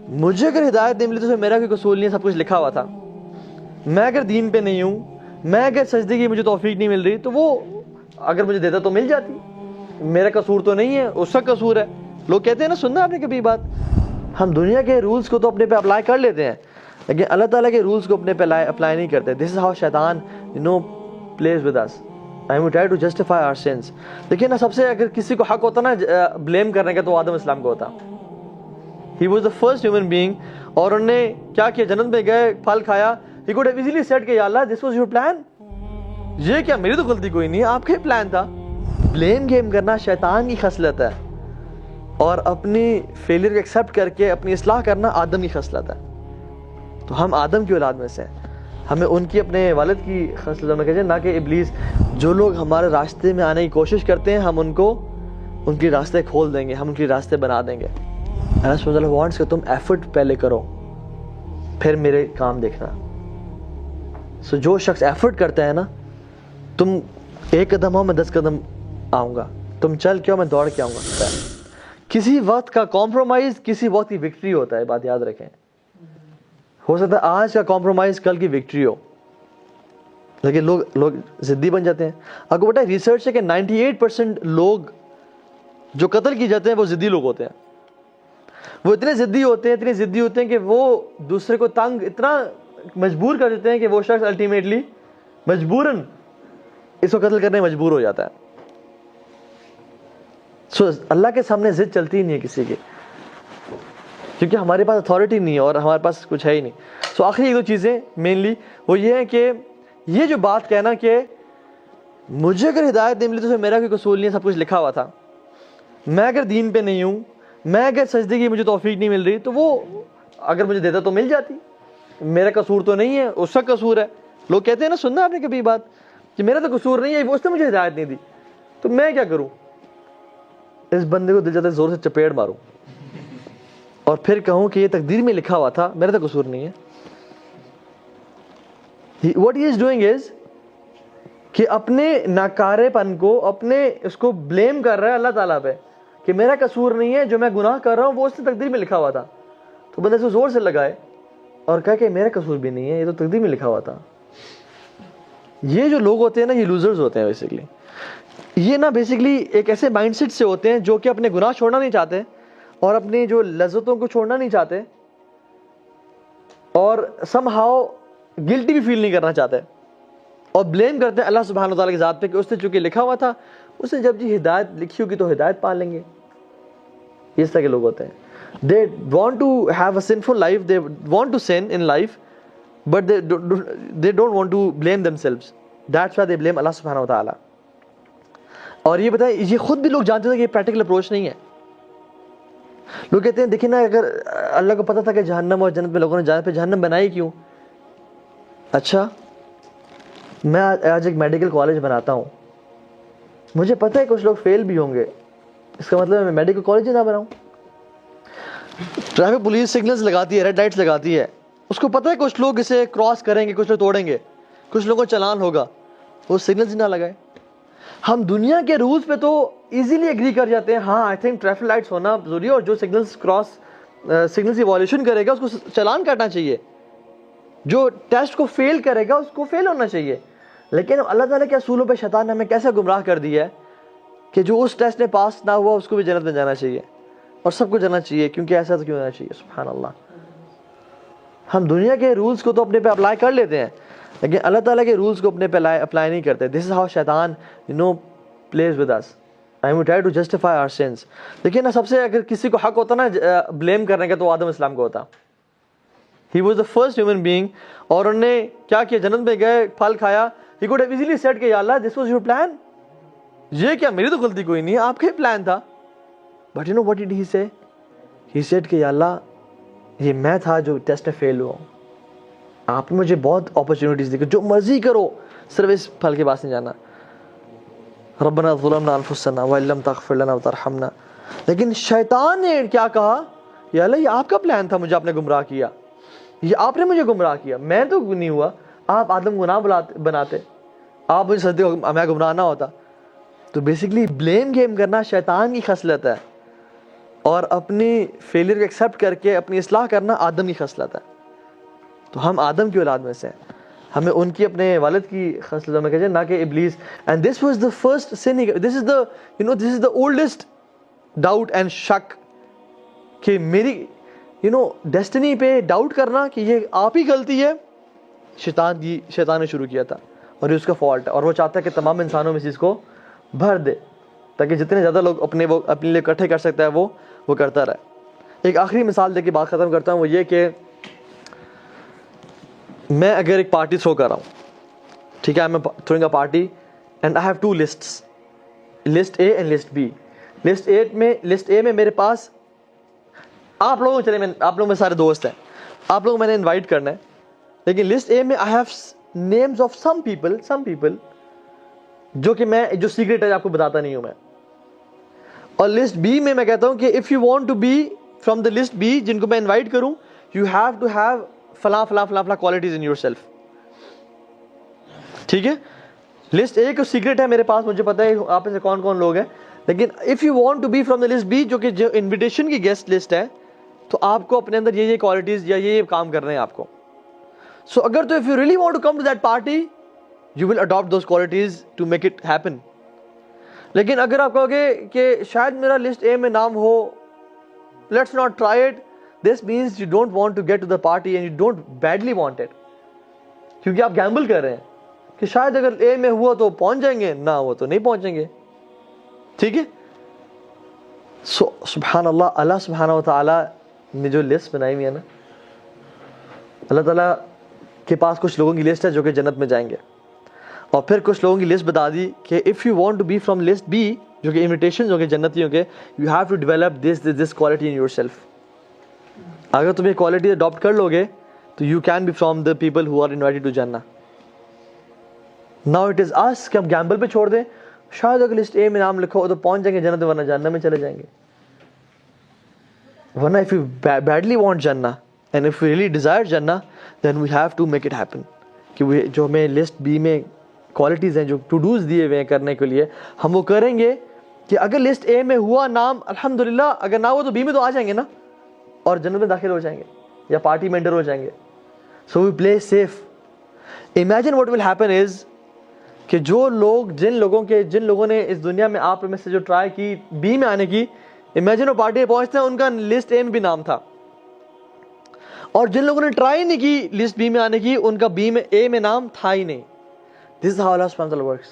مجھے اگر ہدایت نہیں ملی تو میرا کوئی قصور نہیں ہے, سب کچھ لکھا ہوا تھا. میں اگر دین پہ نہیں ہوں, میں اگر سجدے کی مجھے توفیق نہیں مل رہی, تو وہ اگر مجھے دیتا تو مل جاتی. میرا قصور تو نہیں ہے, اس کا قصور ہے. لوگ کہتے ہیں نا, سننا آپ نے کبھی بات, ہم دنیا کے رولز کو تو اپنے پہ اپلائی کر لیتے ہیں, لیکن اللہ تعالیٰ کے رولز کو اپنے پہ اپلائی نہیں کرتے. دس از ہاؤ شیطان plays with us. I will try to justify our sins. دیکھیں نا, سب سے اگر کسی کو حق ہوتا نا بلیم کرنے کا, تو آدم اسلام کو ہوتا. He was the first human being. اور انہوں نے کیا کیا, جنت میں گئے, پھل کھایا. He could have easily said کہ یا اللہ this was your plan. یہ کیا, میری تو غلطی کوئی نہیں ہے, آپ کا ہی پلان تھا. بلیم گیم کرنا شیطان کی خصلت ہے, اور اپنی فیلئر کو ایکسیپٹ کر کے اپنی اصلاح کرنا آدم کی خصلت ہے. تو ہم آدم کی اولاد میں سے ہیں, ہمیں ان کی اپنے والد کی خصلت میں کہتے ہیں, نہ کہ ابلیس. جو لوگ ہمارے راستے میں آنے کی کوشش کرتے ہیں, ہم ان کو ان کے راستے کھول دیں گے, ہم ان کے راستے بنا دیں گے. اللہ سبحانہ وتعالیٰ وانٹس کہ تم ایفرٹ پہلے کرو, پھر میرے کام دیکھنا. سو جو شخص ایفرٹ کرتا ہے نا, تم ایک قدم آؤ میں 10 قدم آؤں گا, تم چل کے آؤ میں دوڑ کے آؤں گا. کسی وقت کا کمپرومائز کسی وقت کی وکٹری ہوتا ہے, بات یاد رکھیں. ہو سکتا ہے آج کا کمپرومائز کل کی وکٹری ہو, لیکن لوگ ضدی بن جاتے ہیں. آپ کو پتہ ہے ریسرچ ہے کہ 98% لوگ جو قتل کی جاتے ہیں وہ ضدی لوگ ہوتے ہیں. وہ اتنے ضدی ہوتے ہیں کہ وہ دوسرے کو تنگ اتنا مجبور کر دیتے ہیں کہ وہ شخص الٹیمیٹلی مجبوراً اس کو قتل کرنے مجبور ہو جاتا ہے. سو اللہ کے سامنے ضد چلتی ہی نہیں ہے کسی کی, کیونکہ ہمارے پاس اتھارٹی نہیں ہے اور ہمارے پاس کچھ ہے ہی نہیں. سو آخری ایک دو چیزیں مینلی وہ یہ ہے کہ یہ جو بات کہنا کہ مجھے اگر ہدایت نہیں ملی تو میرا کوئی قصور نہیں ہے, سب کچھ لکھا ہوا تھا. میں اگر دین پہ نہیں ہوں, میں اگر سجدے کی مجھے توفیق نہیں مل رہی, تو وہ اگر مجھے دیتا تو مل جاتی. میرا قصور تو نہیں ہے, اس کا قصور ہے. لوگ کہتے ہیں نا, سننا آپ نے کبھی بات, کہ میرا تو قصور نہیں ہے, اس نے مجھے ہدایت نہیں دی, تو میں کیا کروں. اس بندے کو دل جاتا ہے زور سے چپیڑ ماروں اور پھر کہوں کہ یہ تقدیر میں لکھا ہوا تھا, میرا تو قصور نہیں ہے. What he is doing is کہ اپنے ناکارے پن کو, اپنے اس کو بلیم کر رہا ہے اللہ تعالیٰ پہ کہ میرا قصور نہیں ہے, جو میں گناہ کر رہا ہوں وہ اس نے تقدیر میں لکھا ہوا تھا. تو بندے سے زور سے لگائے اور کہا کہ میرا قصور بھی نہیں ہے, یہ تو تقدیر میں لکھا ہوا تھا. یہ جو لوگ ہوتے ہیں نا, یہ لوزرز ہوتے ہیں بیسیکلی. یہ نا بیسیکلی ایک ایسے مائنڈ سیٹ سے ہوتے ہیں جو کہ اپنے گناہ چھوڑنا نہیں چاہتے اور اپنی جو لذتوں کو چھوڑنا نہیں چاہتے, اور سم ہاؤ گلٹی بھی فیل نہیں کرنا چاہتے, اور بلیم کرتے ہیں اللہ سبحانہ وتعالیٰ کی ذات پہ کہ اس نے چونکہ لکھا ہوا تھا, اس نے جب ہدایت لکھی ہوگی تو ہدایت پا لیں گے. اس طرح کے لوگ ہوتے ہیں. They want to have a sinful life, they want to sin in life, but they don't want to blame themselves. That's why they blame Allah سبحانہ وتعالیٰ. اور یہ بتائیں, یہ خود بھی لوگ جانتے تھے کہ یہ پریکٹیکل اپروچ نہیں ہے. لوگ کہتے ہیں دیکھیں نا, اگر اللہ کو پتہ تھا کہ جہنم اور جنت میں لوگوں نے جانے پہ جہنم بنائی کیوں. اچھا, میں آج ایک میڈیکل کالج بناتا ہوں, مجھے پتہ ہے کچھ لوگ فیل بھی ہوں گے, اس کا مطلب میں میڈیکل کالج ہی نہ بناؤں. ٹریفک پولیس سگنلز لگاتی ہے, ریڈ لائٹس لگاتی ہے, اس کو پتہ ہے کچھ لوگ اسے کراس کریں گے, کچھ لوگ توڑیں گے, کچھ لوگوں کو چلان ہوگا, وہ سگنلز ہی نہ لگائے. ہم دنیا کے رولز پہ تو ایزیلی ایگری کر جاتے ہیں, ہاں آئی تھنک ٹریفک لائٹس ہونا ضروری ہے, اور جو سگنلز کی وائلیشن کرے گا اس کو چلان کاٹنا چاہیے, جو ٹیسٹ کو فیل کرے گا اس کو فیل ہونا چاہیے. لیکن اللہ تعالیٰ کے اصولوں پہ شیطان نے ہمیں کیسے گمراہ کر دیا ہے کہ جو اس ٹیسٹ نے پاس نہ ہوا اس کو بھی جنت میں جانا چاہیے, اور سب کو جانا چاہیے, کیونکہ ایسا تو کیوں ہونا چاہیے. سبحان اللہ. ہم دنیا کے رولز کو تو اپنے پہ اپلائی کر لیتے ہیں, لیکن اللہ تعالیٰ کے رولز کو اپنے پہ اپلائی نہیں کرتے. دس از ہاؤ شیطان plays with us. I will try to justify our sins. دیکھیں نا, سب سے اگر کسی کو حق ہوتا نا بلیم کرنے کا, تو آدم اسلام کو ہوتا. He was the first human being. اور انہوں نے کیا کیا, جنت میں گئے, پھل کھایا. He could have easily said کہ یا اللہ this was your plan. یہ کیا, میری تو غلطی کوئی نہیں ہے, آپ کا ہی پلان تھا. But you know what did he say? He said کہ یا اللہ یہ میں تھا جو ٹیسٹ میں فیل ہوا, آپ نے مجھے بہت اپرچونیٹیز دی, جو مرضی کرو, صرف اس پھل کے پاس نہیں جانا. ربنا ظلمنا انفسنا وان لم تغفر لنا وترحمنا. لیکن شیطان نے کیا کہا, یا اللہ یہ آپ کا پلان تھا, مجھے آپ نے گمراہ کیا, یہ آپ نے مجھے گمراہ کیا, میں تو نہیں ہوا, آپ آدم گناہ بناتے, آپ مجھے سجدے کو, میں گمراہ نہ ہوتا. تو بیسیکلی بلیم گیم کرنا شیطان کی خصلت ہے, اور اپنی فیلئر کو ایکسیپٹ کر کے اپنی اصلاح کرنا آدم کی خصلت ہے. تو ہم آدم کی اولاد میں سے ہیں, ہمیں ان کی اپنے والد کی خصلت میں کہتے نہ کہ ابلیس. And this was the first sin, this is the oldest doubt and شک, کہ میری ڈیسٹنی پہ ڈاؤٹ کرنا کہ یہ آپ ہی غلطی ہے, شیطان نے شروع کیا تھا اور یہ اس کا فالٹ ہے, اور وہ چاہتا ہے کہ تمام انسانوں میں اس چیز کو بھر دے تاکہ جتنے زیادہ لوگ اپنے لیے اکٹھے کر سکتا ہے وہ کرتا رہے. ایک آخری مثال دے کے بات ختم کرتا ہوں, وہ یہ کہ میں اگر ایک پارٹی تھرو کر رہا ہوں, ٹھیک ہے, میں throwing a party and I have two lists, list A and list B. List A میں میرے پاس آپ لوگوں میں سارے دوست ہیں, آپ لوگوں کو میں نے انوائٹ کرنا ہے, لیکن لسٹ اے میں I have names of some people جو سیکریٹ ہے, آپ کو بتاتا نہیں ہوں میں. اور لسٹ بی میں کہتا ہوں کہ if you want to be from the list be, جن کو میں انوائٹ کروں, یو ہیو ٹو ہیو فلاں کوالٹیز ان یور سیلف. ٹھیک ہے, لسٹ اے کو سیکریٹ ہے میرے پاس, مجھے پتا ہے آپ میں سے کون کون لوگ ہیں, لیکن if you want to be from the list be, جو انویٹیشن کی گیسٹ لسٹ ہے, تو آپ کو اپنے اندر یہ کوالٹیز یا یہ کام کرنے ہیں آپ کو. سو اگر تو if you really want to come to that party, you will adapt those qualities to make it happen. لیکن اگر آپ کہو گے کہ شاید میرا لسٹ اے میں نام ہو, let's not try it, this means you don't want to get to the party and you don't badly want it, کیونکہ آپ گیمبل کر رہے ہیں کہ شاید اگر اے میں ہوا تو پہنچ جائیں گے, نہ ہوا تو نہیں پہنچیں گے. ٹھیک ہے, سو سبحان اللہ, اللہ سبحانہ و تعالیٰ نے جو لسٹ بنائی ہوئی ہے نا, اللہ تعالیٰ کے پاس کچھ لوگوں کی لسٹ ہے جو کہ جنت میں جائیں گے, اور پھر کچھ لوگوں کی لسٹ بتا دی کہ if you want to be from list be, جو کہ انویٹیشن جو کہ جنتیوں کے, you have to develop this quality in yourself. اگر تم یہ کوالٹی اڈاپٹ کر لو گے تو you can be from the people who are invited to جنہ. ناؤ اٹ از اس کہ ہم گیمبل پہ چھوڑ دیں, شاید اگر لسٹ اے میں نام لکھو تو پہنچ جائیں گے جنت, ورنہ جہنم میں چلے جائیں گے. ورنہ if you badly want جنہ and if we really desire جنہ, then we have to make it happen. کہ جو ہمیں لسٹ بی میں کوالٹیز ہیں, جو ٹو ڈوز دیے ہوئے ہیں کرنے کے لیے, ہم وہ کریں گے. کہ اگر لسٹ اے میں ہوا نام الحمدللہ, اگر نہ ہوا تو بی میں تو آ جائیں گے نا, اور جنت میں داخل ہو جائیں گے یا پارٹی میں انٹر ہو جائیں گے. So we play safe. Imagine what will happen is کہ جن لوگوں نے اس دنیا میں آپ میں سے جو ٹرائی کی بی میں آنے کی, امیجن وہ پارٹی میں پہنچتے ہیں, ان کا لسٹ اے میں بھی نام تھا, اور جن لوگوں نے ٹرائی نہیں کی لسٹ بی میں آنے کی, ان کا بی میں اے میں نام تھا ہی نہیں. This is how Allah subhanahu wa ta'ala works.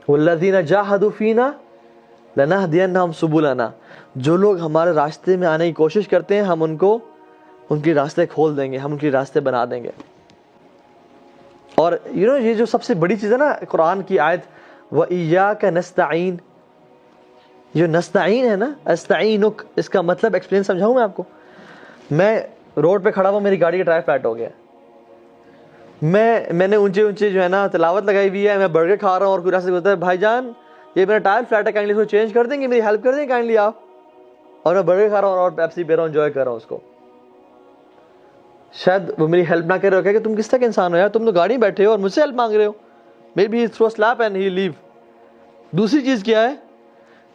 وَالَّذِينَ جَاهَدُوا فِينَا لَنَهْدِيَنَّهُمْ سُبُلَنَا. جو لوگ ہمارے راستے میں آنے کی کوشش کرتے ہیں, ہم ان کے راستے کھول دیں گے, ہم ان کے راستے بنا دیں گے. اور یہ جو سب سے بڑی چیز ہے نا قرآن کی آیت, وَإِيَّاكَ نَسْتَعِينُ, جو نستعین ہے نا, استعینک, اس کا مطلب ایکسپلین سمجھاؤں میں آپ کو. میں روڈ پہ کھڑا ہوا, میری گاڑی کا ٹائر فلیٹ ہو گیا, میں نے اونچے جو ہے نا تلاوت لگائی ہوئی ہے, میں برگر کھا رہا ہوں, اور کوئی راستے بولتا ہے بھائی جان یہ میرا ٹائر فلیٹ ہے, کائنڈلی اس کو چینج کر دیں گے, میری ہیلپ کر دیں گے کائنڈلی آپ. اور میں برگر کھا رہا ہوں اور پیپسی پی رہا ہوں, انجوائے کر رہا ہوں اس کو. شاید وہ میری ہیلپ نہ کر رہے ہو, کہ تم کس طرح کے انسان ہو یار, تم تو گاڑی میں بیٹھے ہو اور مجھ سے ہیلپ مانگ رہے ہو. Maybe throw a slip and he leave. دوسری چیز کیا ہے,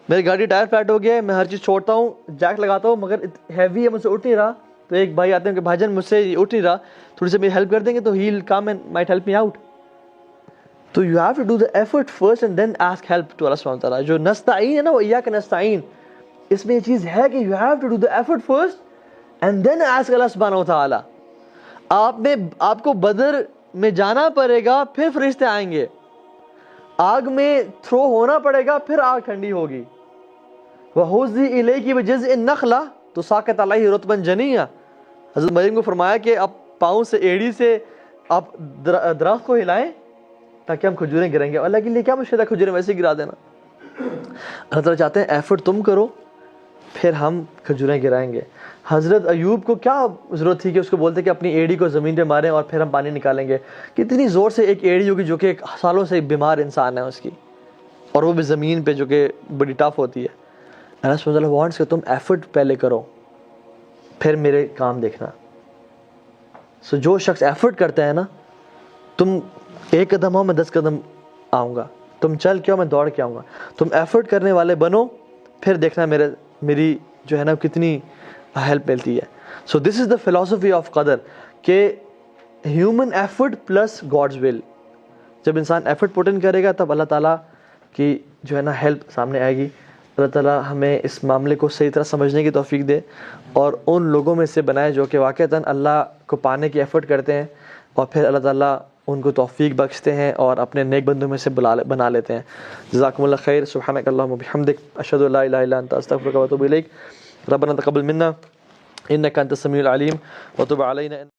میری گاڑی ٹائر فلیٹ ہو گیا ہے, میں ہر چیز چھوڑتا ہوں, جیک لگاتا ہوں, مگر ہیوی ہے, مجھ سے اٹھ نہیں رہا. تو ایک بھائی آتے ہیں کہ بھائی جان مجھ سے اٹھ نہیں رہا, تھوڑی سی میری ہیلپ کر دیں گے, تو he will come and might help me out. تو you have to do the effort first and then ask help to Allah سبحانہ وتعالیٰ. جو نستعین ہے نا, وہ ایاک نستعین, اس میں یہ چیز ہے کہ you have to do the effort first and then ask Allah سبحانہ وتعالیٰ. آپ کو بدر میں جانا پڑے گا, پھر فرشتے آئیں گے, آگ میں تھرو ہونا پڑے گا, پھر آگ ٹھنڈی ہوگی. وَحُزِّ إِلَيْكِ بِجِذْعِ النَّخْلَةِ تُسَاقِطْ عَلَيْهِ رُطْبًا جَنِيًّا. حضرت مریم کو فرمایا کہ آپ پاؤں سے, ایڑی سے آپ درخت کو ہلائیں تاکہ ہم کھجوریں گریں گے. اللہ کے لیے کیا مشکل ہے کھجوریں ویسے گرا دینا. اللہ تعالیٰ چاہتے ہیں ایفرٹ تم کرو, پھر ہم کھجوریں گرائیں گے. حضرت ایوب کو کیا ضرورت تھی کہ اس کو بولتے کہ اپنی ایڑی کو زمین پہ ماریں اور پھر ہم پانی نکالیں گے. کتنی زور سے ایک ایڑی ہوگی جو کہ ایک سالوں سے بیمار انسان ہے اس کی, اور وہ بھی زمین پہ جو کہ بڑی ٹف ہوتی ہے. اللہ سبحانہ وتعالیٰ وانٹس کہ تم ایفرٹ پہلے کرو, پھر میرے کام دیکھنا. سو جو شخص ایفرٹ کرتا ہے نا, تم ایک قدم آؤ میں 10 قدم آؤں گا, تم چل کے آؤ میں دوڑ کے آؤں گا. تم ایفرٹ کرنے والے بنو, پھر دیکھنا میری جو ہے نا کتنی ہیلپ ملتی ہے. سو دس از دا فلاسفی آف قدر کہ ہیومن ایفرٹ پلس گاڈز ول. جب انسان ایفرٹ پٹ ان کرے گا تب اللہ تعالیٰ کی جو ہے نا ہیلپ سامنے آئے گی. اللہ تعالیٰ ہمیں اس معاملے کو صحیح طرح سمجھنے کی توفیق دے اور ان لوگوں میں سے بنائے جو کہ واقعتاً اللہ کو پانے کی ایفرٹ کرتے ہیں اور پھر اللہ تعالیٰ ان کو توفیق بخشتے ہیں اور اپنے نیک بندوں میں سے بنا لیتے ہیں. جزاکم اللہ خیر. سبحانک اللہم و بحمدک اشہد ان لا الہ الا انت استغفرک و اتوب الیک. ربنا تقبل منا انک انت السمیع العلیم وتب علینا.